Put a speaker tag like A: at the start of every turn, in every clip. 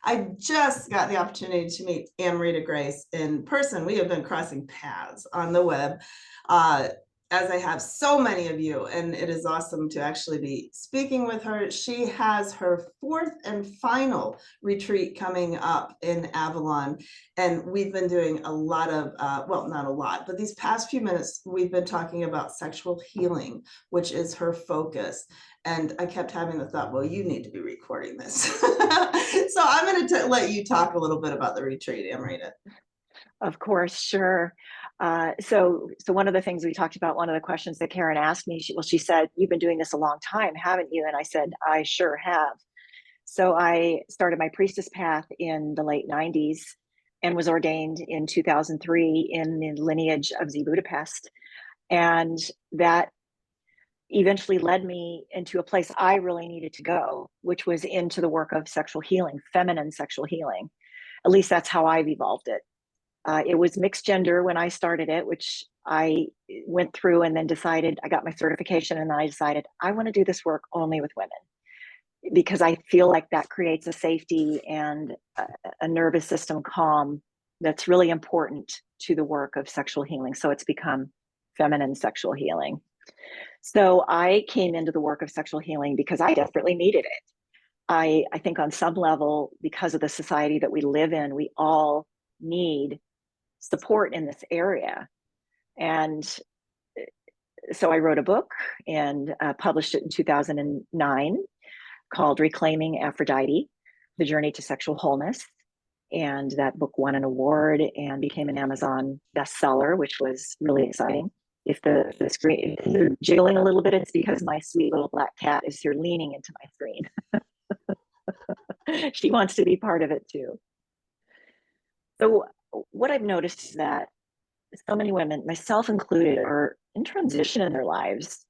A: I just got the opportunity to meet Amrita Grace in person. We have been crossing paths on the web, as I have so many of you, and it is awesome to actually be speaking with her. She has her fourth and final retreat coming up in Avalon, and we've been doing a lot of, well, not a lot, but these past few minutes, we've been talking about sexual healing, which is her focus. And I kept having the thought, well, you need to be recording this. So I'm going to let you talk a little bit about the retreat, Amrita.
B: Of course, sure. So one of the things we talked about, one of the questions that Karen asked me, she said, "You've been doing this a long time, haven't you?" And I said, "I sure have." So I started my priestess path in the late 90s and was ordained in 2003 in the lineage of the Budapest. And that eventually led me into a place I really needed to go, which was into the work of sexual healing, feminine sexual healing. At least that's how I've evolved it. It was mixed gender when I started it, which I went through and then decided, I got my certification and I decided I want to do this work only with women because I feel like that creates a safety and a nervous system calm that's really important to the work of sexual healing. So it's become feminine sexual healing. So I came into the work of sexual healing because I desperately needed it. I think on some level, because of the society that we live in, we all need support in this area. And so I wrote a book and published it in 2009 called Reclaiming Aphrodite-The Journey to Sexual Wholeness. And that book won an award and became an Amazon bestseller, which was really exciting. If the screen is jiggling a little bit, it's because my sweet little black cat is here leaning into my screen. She wants to be part of it too. So what I've noticed is that so many women, myself included, are in transition in their lives.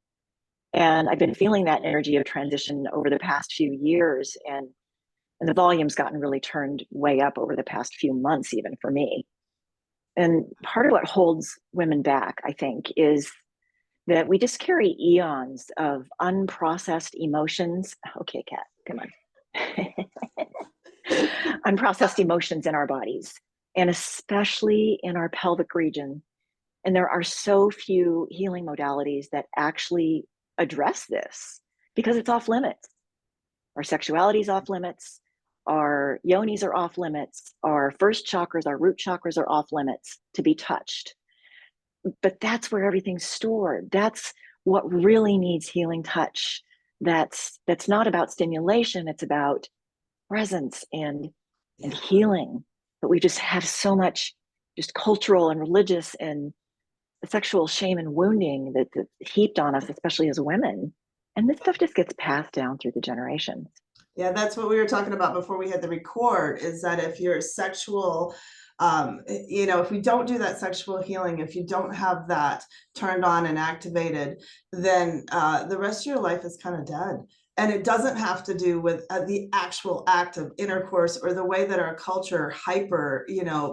B: And I've been feeling that energy of transition over the past few years. And the volume's gotten really turned way up over the past few months, even for me. And part of what holds women back, I think, is that we just carry eons of unprocessed emotions. Okay, Kat, come on. Unprocessed emotions in our bodies, and especially in our pelvic region. And there are so few healing modalities that actually address this because it's off limits. Our sexuality is off limits. Our yonis are off limits. Our first chakras, our root chakras are off limits to be touched. But that's where everything's stored. That's what really needs healing touch. That's not about stimulation. It's about presence and healing. But we just have so much just cultural and religious and sexual shame and wounding that's heaped on us, especially as women. And this stuff just gets passed down through the generations.
A: Yeah, that's what we were talking about before we had the record, is that if you're sexual, if we don't do that sexual healing, if you don't have that turned on and activated, then the rest of your life is kind of dead. And it doesn't have to do with the actual act of intercourse or the way that our culture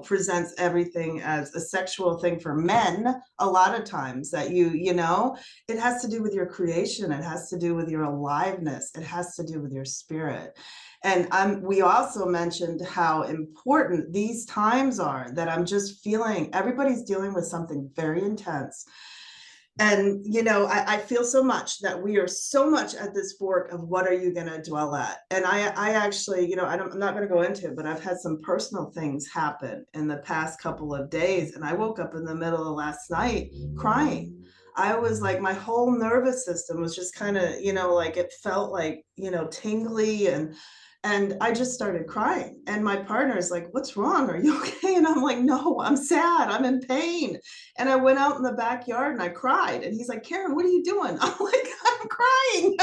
A: presents everything as a sexual thing for men. A lot of times that it has to do with your creation. It has to do with your aliveness. It has to do with your spirit. And we also mentioned how important these times are, that I'm just feeling everybody's dealing with something very intense. And, I feel so much that we are so much at this fork of what are you going to dwell at? And I actually, I'm not going to go into it, but I've had some personal things happen in the past couple of days. And I woke up in the middle of last night crying. I was like, my whole nervous system was just kind of, like it felt like, tingly, and I just started crying. And my partner's like, "What's wrong? Are you okay?" And I'm like, "No, I'm sad. I'm in pain." And I went out in the backyard and I cried. And he's like, "Karen, what are you doing?" I'm like, "I'm crying,"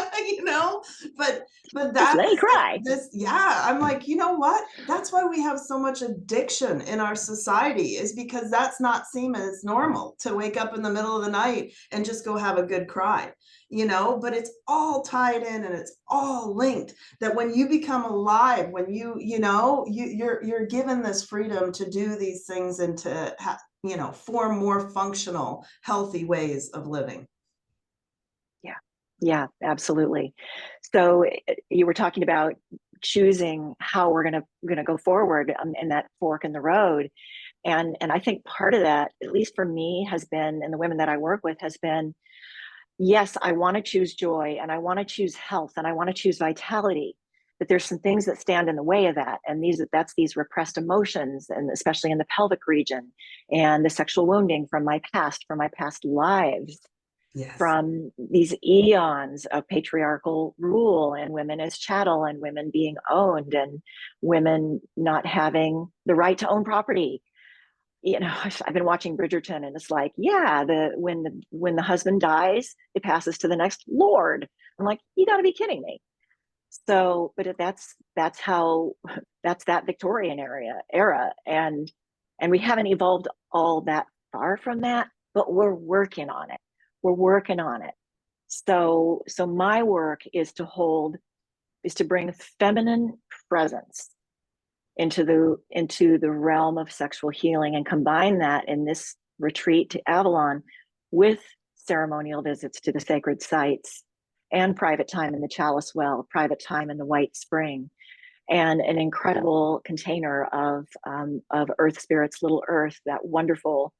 A: but
B: Just let
A: that's
B: me cry.
A: this. Yeah. I'm like, you know what? That's why we have so much addiction in our society, is because that's not seen as normal to wake up in the middle of the night and just go have a good cry. But it's all tied in and it's all linked, that when you become alive, when you're given this freedom to do these things and to form more functional, healthy ways of living.
B: Yeah, absolutely. So you were talking about choosing how we're gonna go forward in that fork in the road. And I think part of that, at least for me, has been, and the women that I work with, has been, yes, I want to choose joy, and I want to choose health, and I want to choose vitality. But there's some things that stand in the way of that. And that's these repressed emotions, and especially in the pelvic region, and the sexual wounding from my past lives,
A: Yes.
B: from these eons of patriarchal rule, and women as chattel, and women being owned, and women not having the right to own property. I've been watching Bridgerton, and it's like, yeah, when the husband dies, it passes to the next lord. I'm like, you got to be kidding me. So, but that's how that's that Victorian era, and we haven't evolved all that far from that, but we're working on it. We're working on it. So my work is to bring feminine presence into the realm of sexual healing, and combine that in this retreat to Avalon with ceremonial visits to the sacred sites, and private time in the Chalice well, private time in the White Spring, and an incredible container of Earth Spirits Little Earth, that wonderful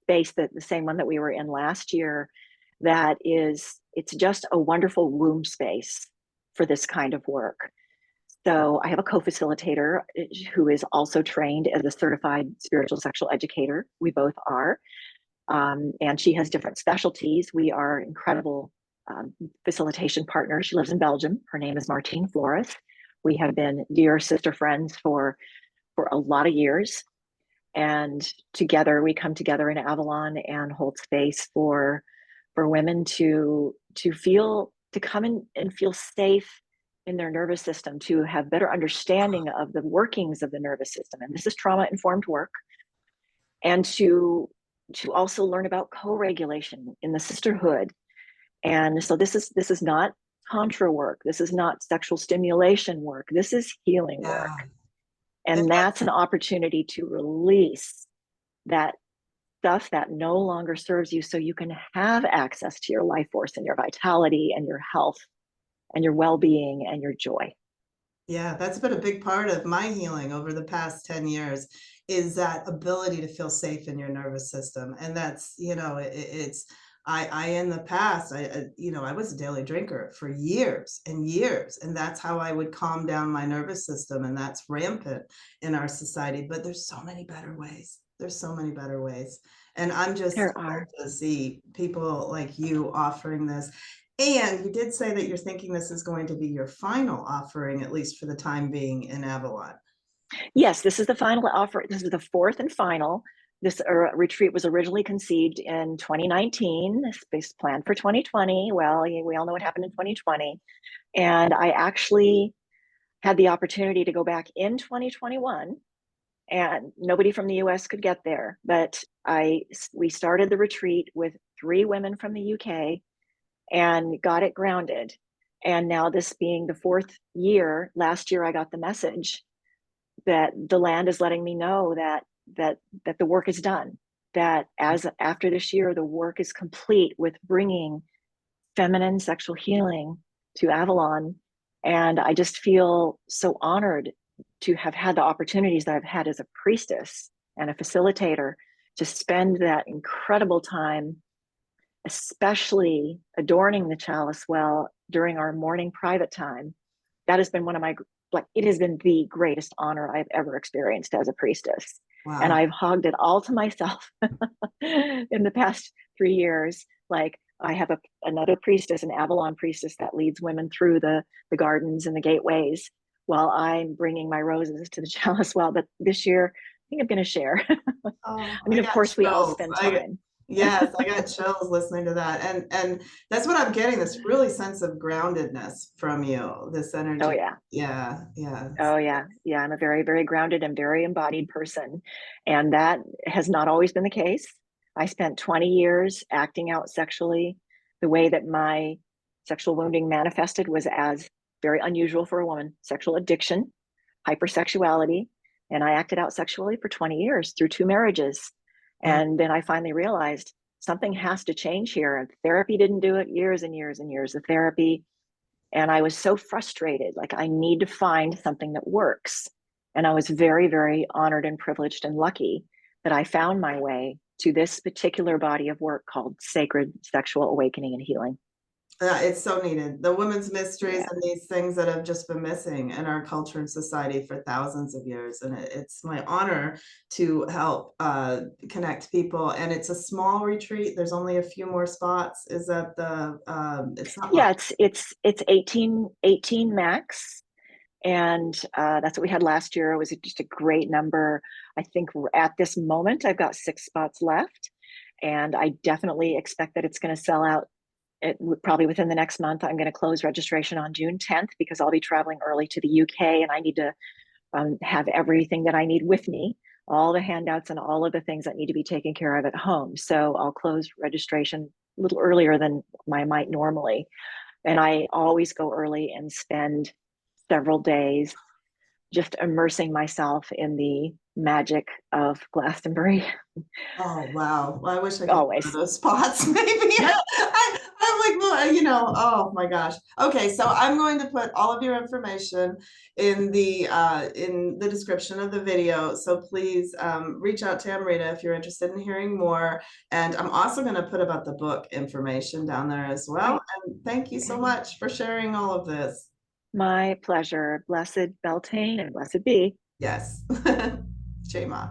B: space, that the same one that we were in last year, it's just a wonderful womb space for this kind of work. So I have a co-facilitator who is also trained as a certified spiritual sexual educator. We both are. And she has different specialties. We are incredible facilitation partners. She lives in Belgium. Her name is Martine Florus. We have been dear sister friends for a lot of years. And together, we come together in Avalon and hold space for women to come in and feel safe in their nervous system, to have better understanding of the workings of the nervous system. And this is trauma-informed work. And to also learn about co-regulation in the sisterhood. And so this is not tantra work. This is not sexual stimulation work. This is healing work. And that's an opportunity to release that stuff that no longer serves you, so you can have access to your life force and your vitality and your health and your well-being and your joy.
A: Yeah, that's been a big part of my healing over the past 10 years, is that ability to feel safe in your nervous system. And that's, I in the past, I was a daily drinker for years and years, and that's how I would calm down my nervous system. And that's rampant in our society, but there's so many better ways. There's so many better ways. And I'm just thrilled to see people like you offering this. And you did say that you're thinking this is going to be your final offering, at least for the time being, in Avalon.
B: Yes, this is the final offer. This is the fourth and final. This retreat was originally conceived in 2019. It's planned for 2020. Well, we all know what happened in 2020. And I actually had the opportunity to go back in 2021, and nobody from the US could get there. But we started the retreat with 3 women from the UK and got it grounded. And now, this being the 4th year, last year I got the message that the land is letting me know that the work is done, that after this year, the work is complete with bringing feminine sexual healing to Avalon. And I just feel so honored to have had the opportunities that I've had as a priestess and a facilitator, to spend that incredible time, especially adorning the Chalice well during our morning private time. That has been it has been the greatest honor I've ever experienced as a priestess. Wow. And I've hogged it all to myself in the past 3 years. Like, I have another priestess, an Avalon priestess, that leads women through the gardens and the gateways, while I'm bringing my roses to the Chalice well. But this year, I think I'm going to share. I mean, of course, we all spend time.
A: Yes, I got chills listening to that. And that's what I'm getting, this really sense of groundedness from you, this energy.
B: Oh, yeah.
A: Yeah. Yeah.
B: Oh, yeah. Yeah. I'm a very, very grounded and very embodied person. And that has not always been the case. I spent 20 years acting out sexually. The way that my sexual wounding manifested was as very unusual for a woman: sexual addiction, hypersexuality. And I acted out sexually for 20 years through 2 marriages. And then I finally realized something has to change here. And therapy didn't do it. Years and years and years of therapy And I was so frustrated, like I need to find something that works. And I was very, very honored and privileged and lucky that I found my way to this particular body of work called Sacred Sexual Awakening and Healing.
A: It's so needed. The women's mysteries
B: Yeah.
A: and these things that have just been missing in our culture and society for thousands of years. And it's my honor to help connect people. And it's a small retreat. There's only a few more spots. Is that the, it's not much.
B: Yeah, it's 18 max. And that's what we had last year. It was just a great number. I think at this moment, I've got 6 spots left. And I definitely expect that it's going to sell out probably within the next month. I'm going to close registration on June 10th because I'll be traveling early to the UK and I need to have everything that I need with me, all the handouts and all of the things that need to be taken care of at home. So I'll close registration a little earlier than I might normally. And I always go early and spend several days just immersing myself in the magic of Glastonbury.
A: Oh, wow. Well, I wish I could go to
B: Always.
A: those spots. Maybe I'm like, well, oh my gosh. Okay, so I'm going to put all of your information in the description of the video. So please reach out to Amrita if you're interested in hearing more. And I'm also going to put about the book information down there as well.
B: Great.
A: And thank you so much for sharing all of this.
B: My pleasure. Blessed Beltane and blessed be.
A: Yes. Shema.